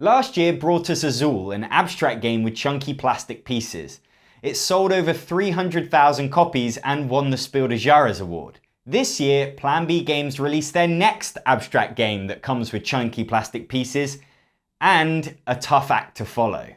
Last year brought us Azul, an abstract game with chunky plastic pieces. It sold over 300,000 copies and won the Spiel des Jahres award. This year, Plan B Games released their next abstract game that comes with chunky plastic pieces and a tough act to follow.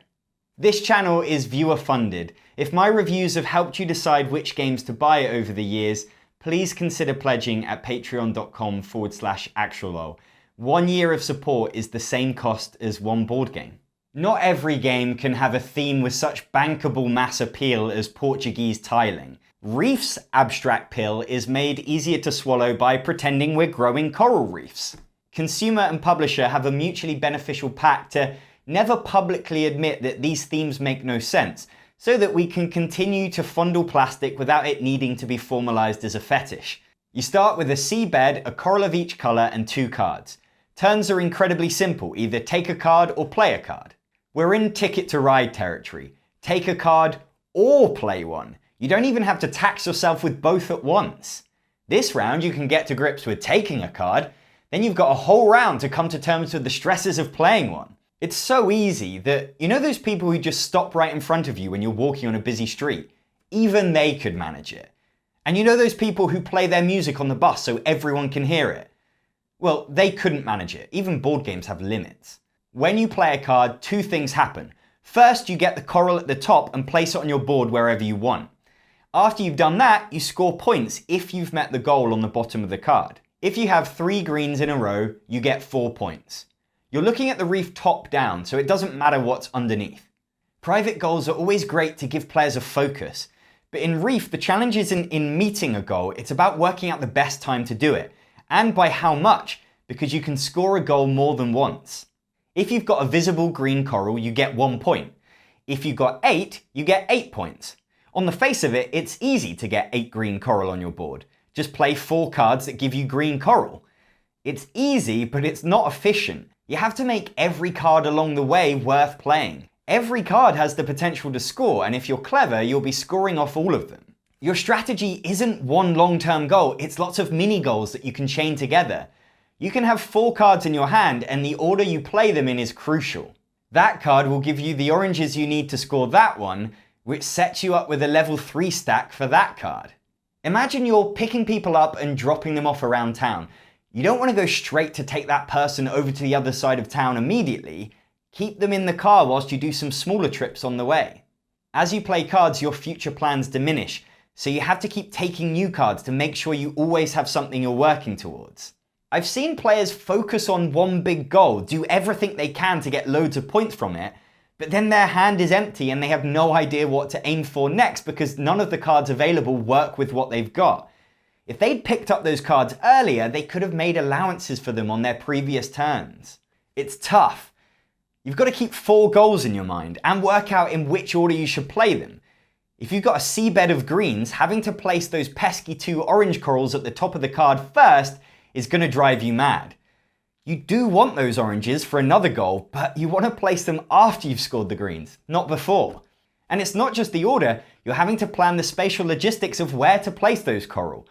This channel is viewer funded. If my reviews have helped you decide which games to buy over the years, please consider pledging at patreon.com/Actualol. 1 year of support is the same cost as one board game. Not every game can have a theme with such bankable mass appeal as Portuguese tiling. Reef's abstract pill is made easier to swallow by pretending we're growing coral reefs. Consumer and publisher have a mutually beneficial pact to never publicly admit that these themes make no sense, so that we can continue to fondle plastic without it needing to be formalized as a fetish. You start with a seabed, a coral of each color, and 2 cards. Turns are incredibly simple, either take a card or play a card. We're in Ticket to Ride territory. Take a card or play one. You don't even have to tax yourself with both at once. This round you can get to grips with taking a card, then you've got a whole round to come to terms with the stresses of playing one. It's so easy that, you know those people who just stop right in front of you when you're walking on a busy street? Even they could manage it. And you know those people who play their music on the bus so everyone can hear it? Well, they couldn't manage it. Even board games have limits. When you play a card, 2 things happen. First, you get the coral at the top and place it on your board wherever you want. After you've done that, you score points if you've met the goal on the bottom of the card. If you have 3 greens in a row, you get 4 points. You're looking at the reef top down, so it doesn't matter what's underneath. Private goals are always great to give players a focus, but in Reef, the challenge isn't in meeting a goal, it's about working out the best time to do it, and by how much, because you can score a goal more than once. If you've got a visible green coral, you get 1 point. If you've got 8, you get 8 points. On the face of it, it's easy to get 8 green coral on your board. Just play 4 cards that give you green coral. It's easy, but it's not efficient. You have to make every card along the way worth playing. Every card has the potential to score, and if you're clever, you'll be scoring off all of them. Your strategy isn't one long-term goal, it's lots of mini goals that you can chain together. You can have 4 cards in your hand, and the order you play them in is crucial. That card will give you the oranges you need to score that one, which sets you up with a level 3 stack for that card. Imagine you're picking people up and dropping them off around town. You don't want to go straight to take that person over to the other side of town immediately. Keep them in the car whilst you do some smaller trips on the way. As you play cards, your future plans diminish, so you have to keep taking new cards to make sure you always have something you're working towards. I've seen players focus on one big goal, do everything they can to get loads of points from it, but then their hand is empty and they have no idea what to aim for next because none of the cards available work with what they've got. If they'd picked up those cards earlier, they could have made allowances for them on their previous turns. It's tough. You've got to keep 4 goals in your mind and work out in which order you should play them. If you've got a seabed of greens, having to place those pesky 2 orange corals at the top of the card first is going to drive you mad. You do want those oranges for another goal, but you want to place them after you've scored the greens, not before. And it's not just the order, you're having to plan the spatial logistics of where to place those coral.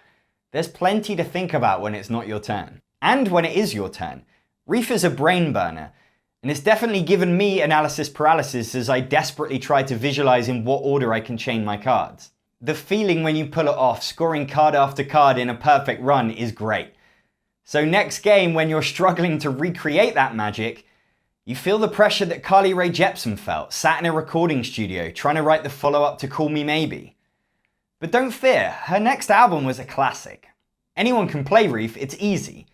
There's plenty to think about when it's not your turn. And when it is your turn. Reef is a brain burner, and it's definitely given me analysis paralysis as I desperately try to visualize in what order I can chain my cards. The feeling when you pull it off, scoring card after card in a perfect run, is great. So next game, when you're struggling to recreate that magic, you feel the pressure that Carly Rae Jepsen felt, sat in a recording studio, trying to write the follow-up to Call Me Maybe. But don't fear, her next album was a classic. Anyone can play Reef, it's easy.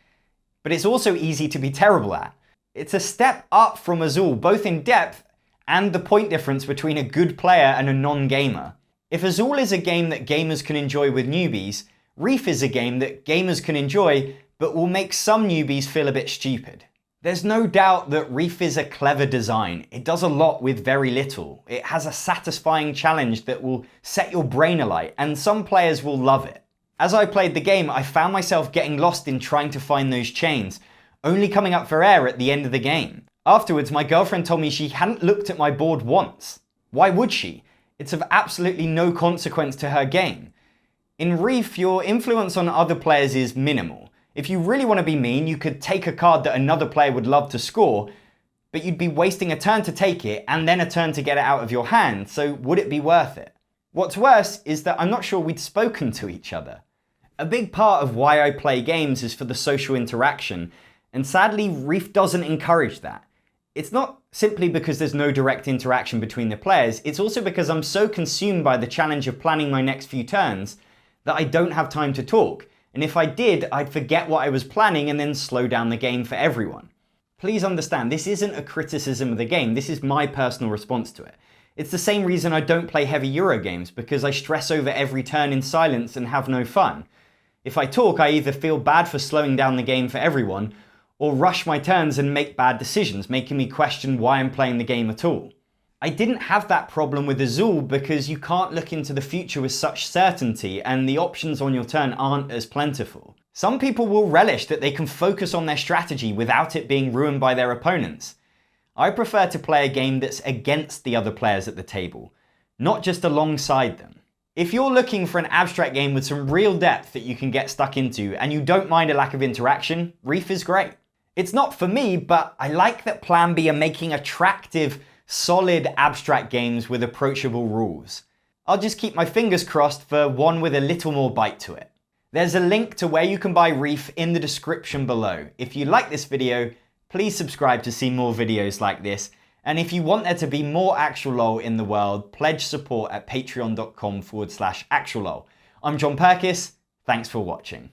But it's also easy to be terrible at. It's a step up from Azul, both in depth and the point difference between a good player and a non-gamer. If Azul is a game that gamers can enjoy with newbies, Reef is a game that gamers can enjoy but will make some newbies feel a bit stupid. There's no doubt that Reef is a clever design. It does a lot with very little. It has a satisfying challenge that will set your brain alight, and some players will love it. As I played the game, I found myself getting lost in trying to find those chains, only coming up for air at the end of the game. Afterwards, my girlfriend told me she hadn't looked at my board once. Why would she? It's of absolutely no consequence to her game. In Reef, your influence on other players is minimal. If you really want to be mean, you could take a card that another player would love to score, but you'd be wasting a turn to take it and then a turn to get it out of your hand, so would it be worth it? What's worse is that I'm not sure we'd spoken to each other. A big part of why I play games is for the social interaction, and sadly Reef doesn't encourage that. It's not simply because there's no direct interaction between the players, it's also because I'm so consumed by the challenge of planning my next few turns that I don't have time to talk, and if I did, I'd forget what I was planning and then slow down the game for everyone. Please understand, this isn't a criticism of the game, this is my personal response to it. It's the same reason I don't play heavy Euro games, because I stress over every turn in silence and have no fun. If I talk, I either feel bad for slowing down the game for everyone, or rush my turns and make bad decisions, making me question why I'm playing the game at all. I didn't have that problem with Azul because you can't look into the future with such certainty and the options on your turn aren't as plentiful. Some people will relish that they can focus on their strategy without it being ruined by their opponents. I prefer to play a game that's against the other players at the table, not just alongside them. If you're looking for an abstract game with some real depth that you can get stuck into and you don't mind a lack of interaction, Reef is great. It's not for me, but I like that Plan B are making attractive, solid abstract games with approachable rules. I'll just keep my fingers crossed for one with a little more bite to it. There's a link to where you can buy Reef in the description below. If you like this video, please subscribe to see more videos like this. And if you want there to be more Actualol in the world, pledge support at patreon.com/Actualol. I'm John Purkis, thanks for watching.